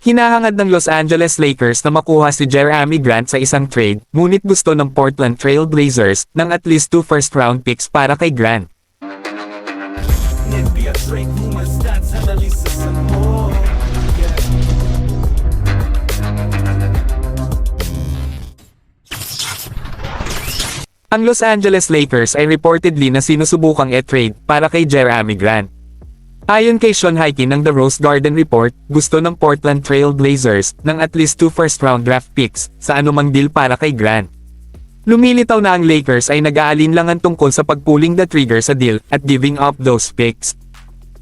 Hinahangad ng Los Angeles Lakers na makuha si Jerami Grant sa isang trade, ngunit gusto ng Portland Trail Blazers ng at least 2 first-round picks para kay Grant. Ang Los Angeles Lakers ay reportedly na sinusubukang e-trade para kay Jerami Grant. Ayon kay Sean Highkin ng The Rose Garden Report, gusto ng Portland Trail Blazers ng at least 2 first-round draft picks sa anumang deal para kay Grant. Lumilitaw na ang Lakers ay nag-aalinlangan tungkol sa pag-pulling the trigger sa deal at giving up those picks.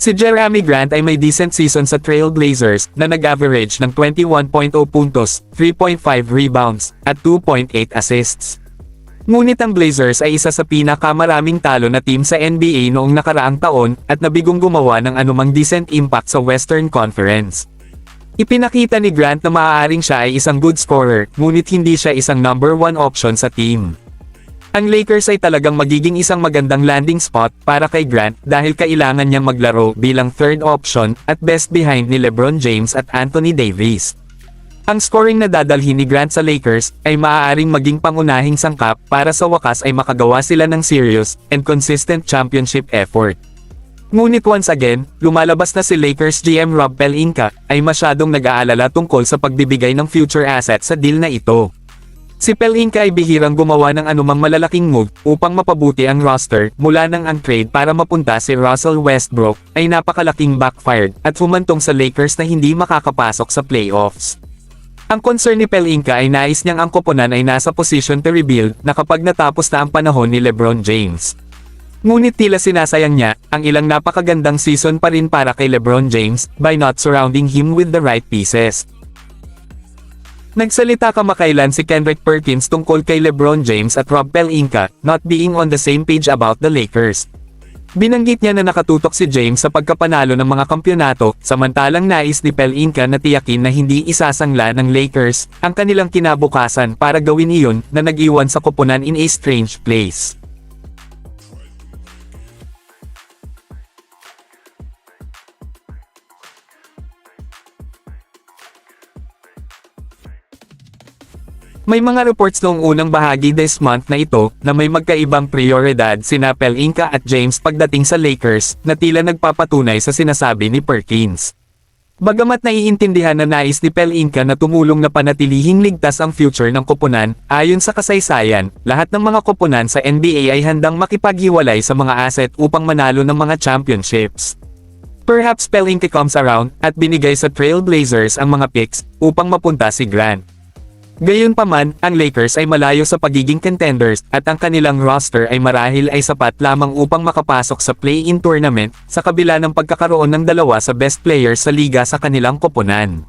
Si Jerami Grant ay may decent season sa Trail Blazers na nag-average ng 21.0 puntos, 3.5 rebounds, at 2.8 assists. Ngunit ang Blazers ay isa sa pinakamaraming talo na team sa NBA noong nakaraang taon at nabigong gumawa ng anumang decent impact sa Western Conference. Ipinakita ni Grant na maaaring siya ay isang good scorer, ngunit hindi siya isang number 1 option sa team. Ang Lakers ay talagang magiging isang magandang landing spot para kay Grant dahil kailangan niyang maglaro bilang third option at best behind ni LeBron James at Anthony Davis. Ang scoring na dadalhin ni Grant sa Lakers ay maaaring maging pangunahing sangkap para sa wakas ay makagawa sila ng serious and consistent championship effort. Ngunit once again, lumalabas na si Lakers GM Rob Pelinka ay masyadong nag-aalala tungkol sa pagbibigay ng future asset sa deal na ito. Si Pelinka ay bihirang gumawa ng anumang malalaking move upang mapabuti ang roster mula nang ang trade para mapunta si Russell Westbrook ay napakalaking backfired at humantong sa Lakers na hindi makakapasok sa playoffs. Ang concern ni Pelinka ay nais niyang ang koponan ay nasa position to rebuild na kapag natapos na ang panahon ni LeBron James. Ngunit tila sinasayang niya ang ilang napakagandang season pa rin para kay LeBron James by not surrounding him with the right pieces. Nagsalita kamakailan si Kendrick Perkins tungkol kay LeBron James at Rob Pelinka not being on the same page about the Lakers. Binanggit niya na nakatutok si James sa pagkapanalo ng mga kampyonato, samantalang nais ni Pelinka na tiyakin na hindi isasangla ng Lakers ang kanilang kinabukasan para gawin iyon na nag-iwan sa koponan in a strange place. May mga reports noong unang bahagi this month na ito na may magkaibang prioridad sina Pelinka at James pagdating sa Lakers na tila nagpapatunay sa sinasabi ni Perkins. Bagamat naiintindihan na nais ni Pelinka na tumulong na panatilihing ligtas ang future ng koponan, ayon sa kasaysayan, lahat ng mga koponan sa NBA ay handang makipaghiwalay sa mga asset upang manalo ng mga championships. Perhaps Pelinka comes around at binigay sa Trail Blazers ang mga picks upang mapunta si Grant. Gayunpaman, ang Lakers ay malayo sa pagiging contenders at ang kanilang roster ay marahil ay sapat lamang upang makapasok sa play-in tournament sa kabila ng pagkakaroon ng dalawa sa best players sa liga sa kanilang koponan.